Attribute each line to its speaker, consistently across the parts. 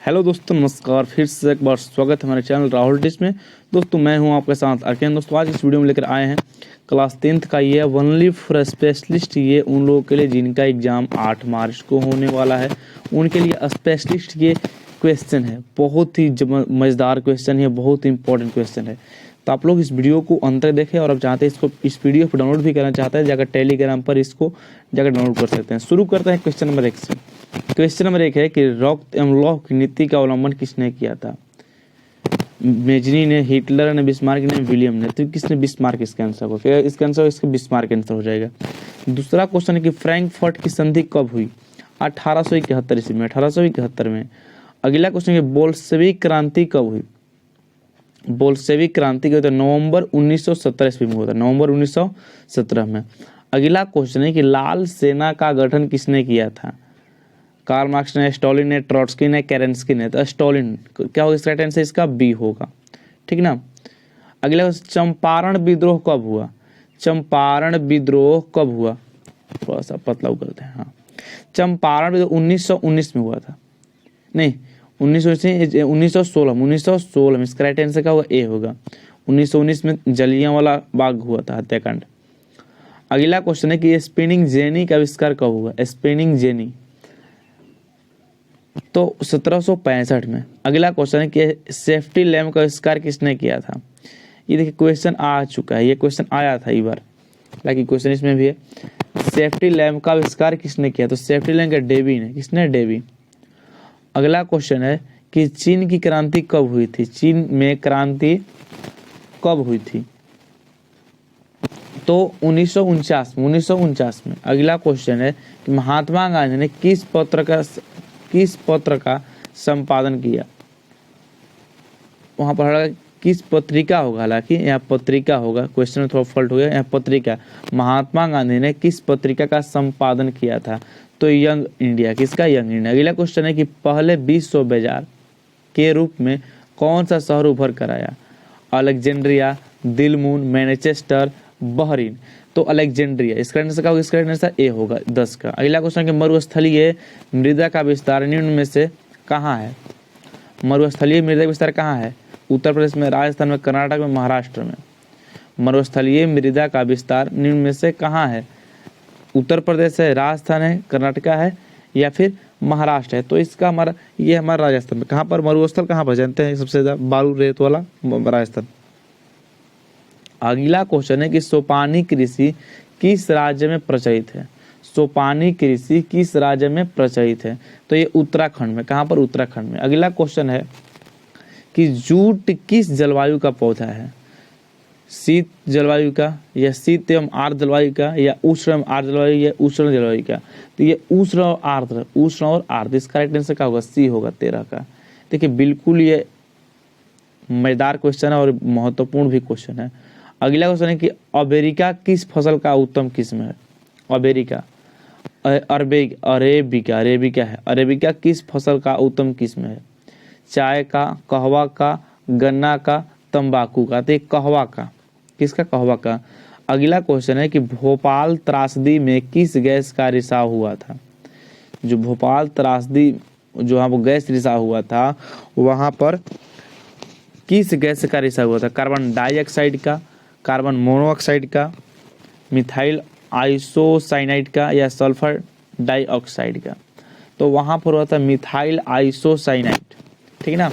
Speaker 1: Hello दोस्तों, नमस्कार। फिर से एक बार स्वागत है हमारे चैनल राहुल डिश में। दोस्तों मैं हूं आपके साथ अरकेन। दोस्तों आज इस वीडियो में लेकर आए हैं क्लास 10th का ये ओनली फॉर स्पेशलिस्ट। ये उन लोगों के लिए जिनका एग्ज़ाम 8 मार्च को होने वाला है, उनके लिए स्पेशलिस्ट ये क्वेश्चन है। बहुत ही मज़ेदार क्वेश्चन है, बहुत ही इंपॉर्टेंट क्वेश्चन है। तो आप लोग इस वीडियो को अंत तक देखें और अब चाहते हैं इसको इस वीडियो को डाउनलोड भी करना चाहते हैं, जाकर टेलीग्राम पर इसको जाकर डाउनलोड कर सकते हैं। शुरू करते हैं क्वेश्चन नंबर 1 से। क्वेश्चन नंबर 1 है कि रॉक एवं लौह की नीति का अवलंबन किसने किया था? मेजनी ने, हिटलर ने, बिस्मार्क ने, विलियम ने। तो किसने? बिस्मार्क इसका आंसर होगा। फिर इसका आंसर इसका बिस्मार्क आंसर हो जाएगा। दूसरा क्वेश्चन है कि फ्रैंकफर्ट की संधि कब हुई? 1871 ईस्वी में, 1871 में। अगला क्वेश्चन है बोल्शेविक क्रांति कब हुई? बोल्शेविक क्रांति का नवंबर 1917 ईस्वी में हुआ था, नवंबर 1917 में। अगला क्वेश्चन है कि लाल सेना का गठन किसने किया था? कार्ल मार्क्स ने, स्टालिन ने, ट्रॉट्स्की ने, केरेंस्की ने। तो स्टालिन क्या होगा? इसका राइट आंसर इसका बी होगा, ठीक ना। अगला चंपारण विद्रोह कब हुआ? चंपारण विद्रोह कब हुआ? थोड़ा सा पतला करते हैं। हाँ, चंपारण विद्रोह 1919 में हुआ था। नहीं, 1916 में। इसका राइट आंसर क्या होगा? ए होगा। 1919 में जलियांवाला बाग हुआ था, हत्याकांड। अगला क्वेश्चन है कि स्पिनिंग जेनी का आविष्कार कब हुआ? स्पिनिंग जेनी तो 1765 में। अगला क्वेश्चन है कि सेफ्टी लैम्प का आविष्कार किसने किया था? ये देखिए क्वेश्चन आ चुका है, ये क्वेश्चन आया था एक बार, हालांकि क्वेश्चन इसमें भी है। सेफ्टी लैम्प का आविष्कार किसने किया? तो सेफ्टी लैम्प का डेवी ने। किसने? डेवी। अगला क्वेश्चन है कि चीन की क्रांति कब हुई थी? चीन में क्रांति कब हुई थी? तो 1949 में। अगला क्वेश्चन है कि महात्मा गांधी ने किस पत्र का संपादन किया? वहां पर किस पत्रिका होगा, हालांकि यहाँ पत्रिका होगा, क्वेश्चन में थोड़ा फॉल्ट हो गया, यहाँ पत्रिका। महात्मा गांधी ने किस पत्रिका का संपादन किया था? तो यंग इंडिया। किसका? Young India. अगला क्वेश्चन है कि पहले विश्व बाजार के रूप में कौन सा शहर उभर कर आया? Alexandria, Dilmun, Manchester, Bahrain. तो अलेक्जेंड्रिया। इसका आंसर क्या होगा? इसका आंसर ए होगा 10 का। अगला क्वेश्चन है मरुस्थलीय मृदा का विस्तार निम्न में से कहाँ है? मरुस्थलीय मृदा का विस्तार कहाँ है? उत्तर प्रदेश में, राजस्थान में, कर्नाटक में, महाराष्ट्र में। मरुस्थलीय मृदा का विस्तार निम्न में से कहाँ है? उत्तर प्रदेश है, राजस्थान है, कर्नाटक है या फिर महाराष्ट्र है। तो इसका हमारा राजस्थान में। कहाँ पर मरुस्थल कहाँ पर जानते हैं? सबसे ज्यादा बालू रेत वाला राजस्थान। अगला क्वेश्चन है कि सोपानी कृषि किस राज्य में प्रचलित है? सोपानी कृषि किस राज्य में प्रचलित है? तो ये उत्तराखंड में। कहाँ पर? उत्तराखंड में। अगला क्वेश्चन है कि जूट किस जलवायु का पौधा है? शीत जलवायु का, या शीत एवं आर्द्र जलवायु का, या उष्ण एवं आर्द्र जलवायु, या उष्ण जलवायु का? तो ये उष्ण और आर्द्र, उष्ण और आर्द्र। इसका राइट आंसर क्या होगा? सी होगा 13 का। देखिए बिल्कुल ये मजेदार क्वेश्चन है और महत्वपूर्ण भी क्वेश्चन है। अगला क्वेश्चन है कि अमेरिका किस फसल का उत्तम किस्म है? अमेरिका, अरेबिका है। अरेबिका किस फसल का उत्तम किस्म है? चाय का, कहवा का, गन्ना का, तंबाकू का? तो ये कहवा का। किसका? कहवा का। अगला क्वेश्चन है कि भोपाल त्रासदी में किस गैस का रिसाव हुआ था? जो भोपाल त्रासदी जो वहाँ गैस रिसाव हुआ था, वहाँ पर किस गैस का रिसाव हुआ था? कार्बन डाइऑक्साइड का, कार्बन मोनोऑक्साइड का, मिथाइल आइसोसाइनाइड का, या सल्फर डाइऑक्साइड का? तो वहाँ पर हुआ था मिथाइल आइसोसाइनाइड, ठीक ना।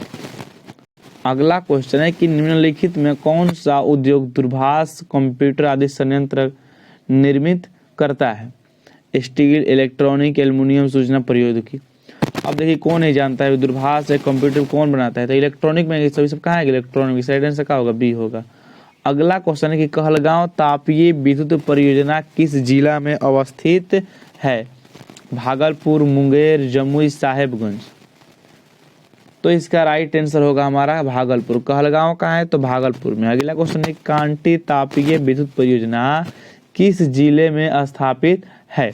Speaker 1: अगला क्वेश्चन है कि निम्नलिखित में कौन सा उद्योग दूरभाष, कंप्यूटर आदि संयंत्र निर्मित करता है? स्टील, इलेक्ट्रॉनिक, एल्युमिनियम, सूचना प्रौद्योगिकी। अब देखिए कौन नहीं जानता है दूरभाष है, कंप्यूटर कौन बनाता है? तो इलेक्ट्रॉनिक में सभी सब कहाँ है? इलेक्ट्रॉनिक। साइड आंसर क्या होगा? बी होगा। अगला क्वेश्चन है कि कहलगांव तापीय विद्युत परियोजना किस जिला में अवस्थित है? भागलपुर, मुंगेर, जमुई, साहेबगंज। तो इसका राइट आंसर होगा हमारा भागलपुर। कहलगांव कहाँ है? तो भागलपुर में। अगला क्वेश्चन है कांटी तापीय विद्युत परियोजना किस जिले में स्थापित है?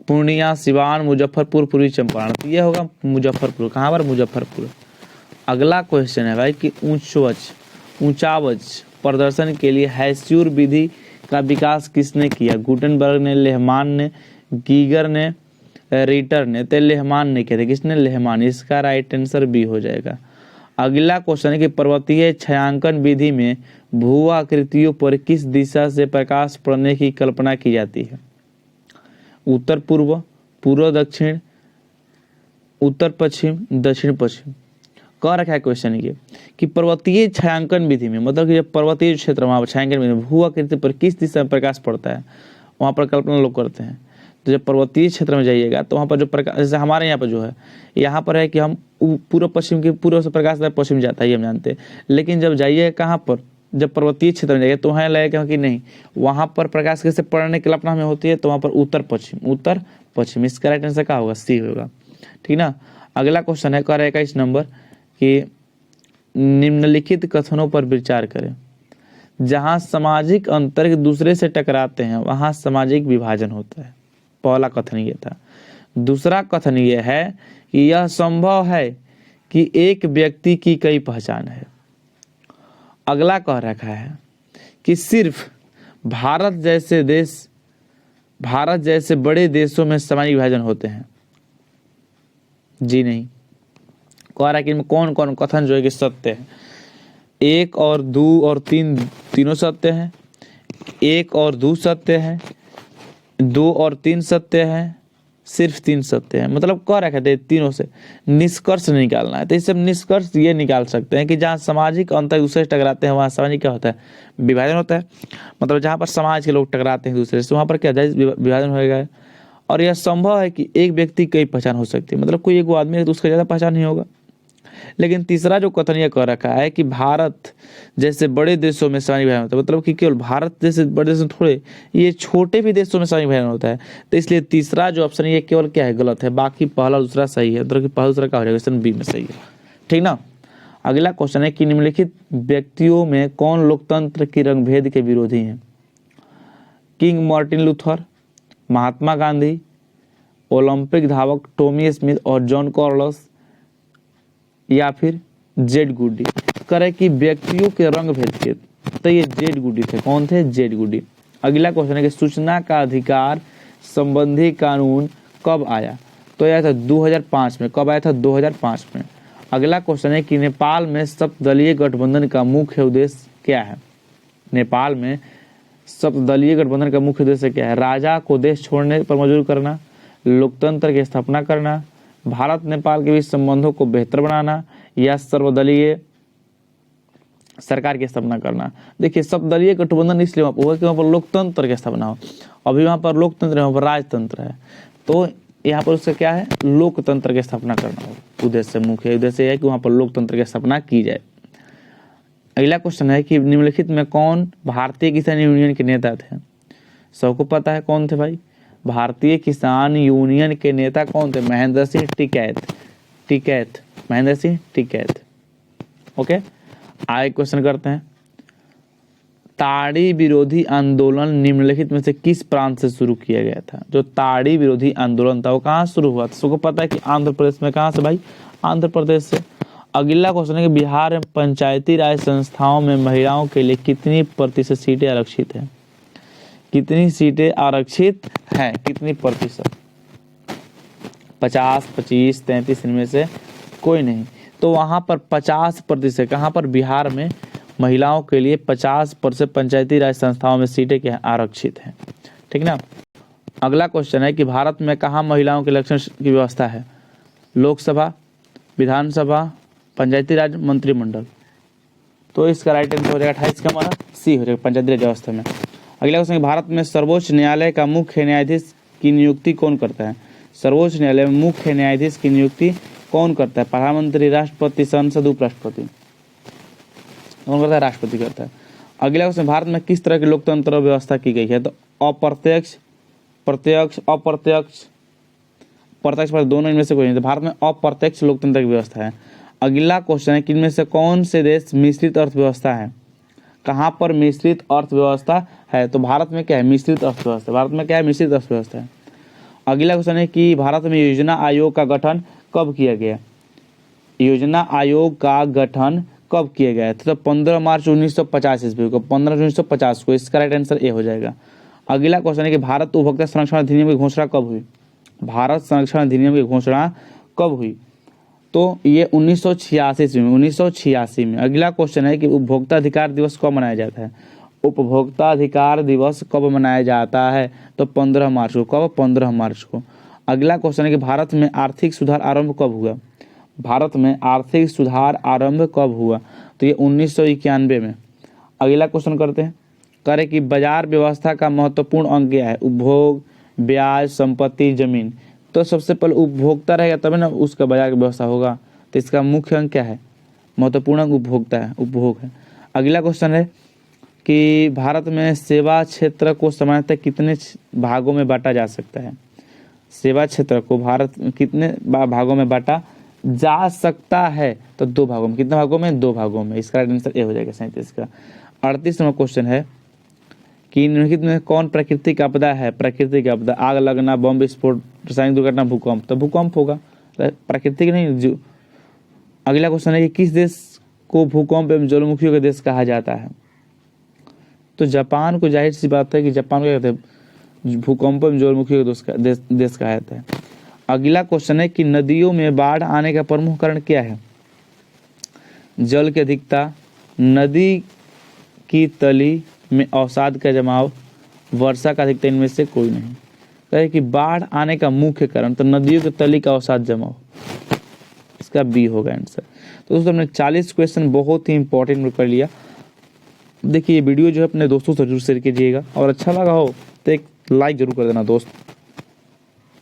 Speaker 1: पूर्णिया, सिवान, मुजफ्फरपुर, पूर्वी चंपारण। तो ये होगा मुजफ्फरपुर। कहाँ पर? मुजफ्फरपुर। अगला क्वेश्चन है भाई कि ऊंचावच प्रदर्शन के लिए हैस्यूर विधि का विकास किसने किया? गुटेनबर्ग ने, लेहमान ने, गीगर ने, रिटर्न ते लेहमान नहीं कहते, किसने? लेहमान। इसका राइट आंसर बी हो जाएगा। अगला क्वेश्चन है कि पर्वतीय छायांकन विधि में भू आकृतियों पर किस दिशा से प्रकाश पड़ने की कल्पना की जाती है? उत्तर पूर्व, पूर्व दक्षिण, उत्तर पश्चिम, दक्षिण पश्चिम। कह रखा है क्वेश्चन ये कि पर्वतीय छायांकन विधि में, मतलब कि जब पर्वतीय क्षेत्र वहाँ पर छायांकन विधि में भू आकृति पर किस दिशा में प्रकाश पड़ता है, वहाँ पर कल्पना लोग करते हैं। तो जब पर्वतीय क्षेत्र में जाइएगा तो वहाँ पर जो प्रकाश, जैसे हमारे यहाँ पर जो है, यहाँ पर है कि हम पूर्व पश्चिम के, पूर्व से प्रकाश पश्चिम जाता है, ये हम जानते हैं। लेकिन जब जाइए कहाँ पर, जब पर्वतीय क्षेत्र में जाइए तो वहाँ लगेगा कि नहीं, वहाँ पर प्रकाश कैसे पड़ने की कल्पना हमें होती है, तो वहाँ पर उत्तर पश्चिम, उत्तर पश्चिम। इसका राइट आंसर क्या होगा? सी होगा। ठीक ना। अगला क्वेश्चन है, कह रहेगा इस नंबर कि निम्नलिखित कथनों पर विचार करें। जहाँ सामाजिक अंतर एक दूसरे से टकराते हैं वहाँ सामाजिक विभाजन होता है। पहला कथन ये था। दूसरा कथन ये है कि यह संभव है कि एक व्यक्ति की कई पहचान है। अगला कह रखा है कि सिर्फ भारत जैसे बड़े देशों में सामाजिक विभाजन होते हैं। जी नहीं। कह रहा है कि इनमें कौन कौन कथन जो है कि सत्य है? 1 और 2 और 3 तीनों सत्य हैं। 1 और 2 सत्य है, 2 और 3 सत्य है, सिर्फ 3 सत्य है। मतलब कह रखा है तीनों से निष्कर्ष निकालना है। तो इससे निष्कर्ष ये निकाल सकते हैं कि जहाँ सामाजिक अंतर दूसरे से टकराते हैं वहाँ सामाजिक क्या होता है? विभाजन होता है। मतलब जहाँ पर समाज के लोग टकराते हैं दूसरे से वहाँ पर क्या विभाजन होएगा। और यह संभव है कि एक व्यक्ति कई पहचान हो सकती है, मतलब कोई एक आदमी है तो उसका ज़्यादा पहचान नहीं होगा। लेकिन तीसरा जो कथन यह कह रखा है कि भारत जैसे बड़े देशों में सामाजिक विभाजन होता है, मतलब कि केवल भारत जैसे बड़े देशों थोड़े, ये छोटे भी देशों में सामाजिक विभाजन होता है। तो इसलिए तीसरा जो ऑप्शन है ये केवल क्या है? गलत है। बाकी पहला दूसरा सही है। मतलब कि पहला दूसरा क्या हो जाएगा? ऑप्शन बी में सही है। ठीक ना। अगला क्वेश्चन है कि निम्नलिखित व्यक्तियों में कौन लोकतंत्र की रंगभेद के विरोधी हैं? King Martin Luther, Mahatma Gandhi, Olympic धावक टॉमी स्मिथ और जॉन कार्लोस, या फिर जेड गुडी। करे कि व्यक्तियों के रंग भेद के, तो ये जेड गुडी थे। कौन थे? जेड गुडी। अगला क्वेश्चन है कि सूचना का अधिकार संबंधी कानून कब आया? तो आया था 2005 में। कब आया था? 2005 में। अगला क्वेश्चन है कि नेपाल में सप्तदलीय गठबंधन का मुख्य उद्देश्य क्या है? नेपाल में सप्तदलीय गठबंधन का मुख्य उद्देश्य क्या है? राजा को देश छोड़ने पर मजबूर करना, लोकतंत्र की स्थापना करना, भारत नेपाल के बीच संबंधों को बेहतर बनाना, या सर्वदलीय सरकार की स्थापना करना। देखिए सर्वदलीय गठबंधन इसलिए होगा कि वहाँ पर लोकतंत्र की स्थापना हो। अभी वहाँ पर लोकतंत्र है, वहाँ पर राजतंत्र है। तो यहाँ पर उसका क्या है? लोकतंत्र की स्थापना करना हो। उद्देश्य, मुख्य उद्देश्य है कि वहाँ पर लोकतंत्र की स्थापना की जाए। अगला क्वेश्चन है कि निम्नलिखित में कौन भारतीय किसान यूनियन के नेता थे? सबको पता है कौन थे भाई? भारतीय किसान यूनियन के नेता कौन थे? महेंद्र सिंह टिकैत, महेंद्र सिंह टिकैत। ओके, आगे क्वेश्चन करते हैं। ताड़ी विरोधी आंदोलन निम्नलिखित में से किस प्रांत से शुरू किया गया था? जो ताड़ी विरोधी आंदोलन था वो कहाँ शुरू हुआ था? सबको पता है कि आंध्र प्रदेश में। कहाँ से भाई? आंध्र प्रदेश से। अगला क्वेश्चन है कि बिहार में पंचायती राज संस्थाओं में महिलाओं के लिए कितनी प्रतिशत सीटें आरक्षित हैं? कितनी सीटें आरक्षित हैं? कितनी प्रतिशत? 50, 25, 33 इनमें से कोई नहीं। तो वहाँ पर 50%। कहाँ पर? बिहार में महिलाओं के लिए 50% पंचायती राज संस्थाओं में सीटें क्या आरक्षित हैं। ठीक ना। अगला क्वेश्चन है कि भारत में कहाँ महिलाओं के इलेक्शन की व्यवस्था है? लोकसभा, विधानसभा, पंचायती राज, मंत्रिमंडल। तो इसका राइट आंसर हो जाएगा 28 का हमारा सी हो जाएगा, पंचायती राज व्यवस्था में। अगला क्वेश्चन है भारत में सर्वोच्च न्यायालय का मुख्य न्यायाधीश की नियुक्ति कौन करता है? सर्वोच्च न्यायालय में मुख्य न्यायाधीश की नियुक्ति कौन करता है? प्रधानमंत्री, राष्ट्रपति, संसद, उपराष्ट्रपति। कौन करता है? राष्ट्रपति करता है। अगला क्वेश्चन, भारत में किस तरह की लोकतंत्र व्यवस्था की गई है? तो अप्रत्यक्ष, प्रत्यक्ष, अप्रत्यक्ष, प्रत्यक्ष पर दोनों इनमें से कोई नहीं। तो भारत में अप्रत्यक्ष लोकतंत्र की व्यवस्था है। अगला क्वेश्चन है कि इनमें से कौन से देश मिश्रित अर्थव्यवस्था है? कहाँ पर मिश्रित अर्थव्यवस्था है? तो भारत में क्या है? मिश्रित अर्थव्यवस्था। भारत में क्या है? मिश्रित अर्थव्यवस्था है। अगला क्वेश्चन है कि भारत में योजना आयोग का गठन कब किया गया? योजना आयोग का गठन कब किया गया? तो 15 मार्च 1950 ईस्वी को, 15 1950 को। इसका राइट आंसर ए हो जाएगा। अगला क्वेश्चन है कि भारत उपभोक्ता संरक्षण अधिनियम की घोषणा कब हुई? भारत संरक्षण अधिनियम की घोषणा कब हुई? तो ये 1986 में, 1986 में। अगला क्वेश्चन है कि उपभोक्ता अधिकार दिवस कब मनाया जाता है? उपभोक्ता अधिकार दिवस कब मनाया जाता है? तो 15 मार्च को। कब? 15 मार्च को। अगला क्वेश्चन है कि भारत में आर्थिक सुधार आरंभ कब हुआ? भारत में आर्थिक सुधार आरंभ कब हुआ? तो ये 1991 में। अगला क्वेश्चन करते हैं, करें कि बाजार व्यवस्था का महत्वपूर्ण अंग क्या है? उपभोग, ब्याज, संपत्ति, जमीन। तो सबसे पहले उपभोक्ता रहेगा तभी ना उसका बाजार की व्यवस्था होगा। तो इसका मुख्य अंग क्या है? महत्वपूर्ण अंग उपभोक्ता है, उपभोग है। अगला क्वेश्चन है कि भारत में सेवा क्षेत्र को सामान्यतः कितने भागों में बांटा जा सकता है? सेवा क्षेत्र को भारत में कितने भागों में बांटा जा सकता है? तो 2 भागों में। कितने भागों में? 2 भागों में। इसका आंसर ए हो जाएगा 37 का। 38 नंबर क्वेश्चन है कि निम्नलिखित में कौन प्राकृतिक आपदा है? प्राकृतिक आपदा, आग लगना, बम विस्फोट, रासायनिक दुर्घटना, भूकंप। तो भूकंप होगा, प्राकृतिक नहीं। जो अगला क्वेश्चन है कि किस देश को भूकंप एवं ज्वालामुखियों का देश कहा जाता है? तो जापान को, जाहिर सी बात है कि जापान को क्या कहते हैं? भूकंप एवं ज्वालामुखियों का देश कहा जाता है। अगला क्वेश्चन है कि नदियों में बाढ़ आने का प्रमुख कारण क्या है? जल की अधिकता, नदी की तली में अवसाद का जमाव, वर्षा का अधिकता, इनमें से कोई नहीं। कहे कि बाढ़ आने का मुख्य कारण, तो नदियों की तली का अवसाद जमाव। इसका बी होगा आंसर। तो दोस्तों हमने 40 क्वेश्चन बहुत ही इंपॉर्टेंट कर लिया। देखिए ये वीडियो जो है अपने दोस्तों से जरूर शेयर कीजिएगा और अच्छा लगा हो तो एक लाइक जरूर कर देना दोस्त।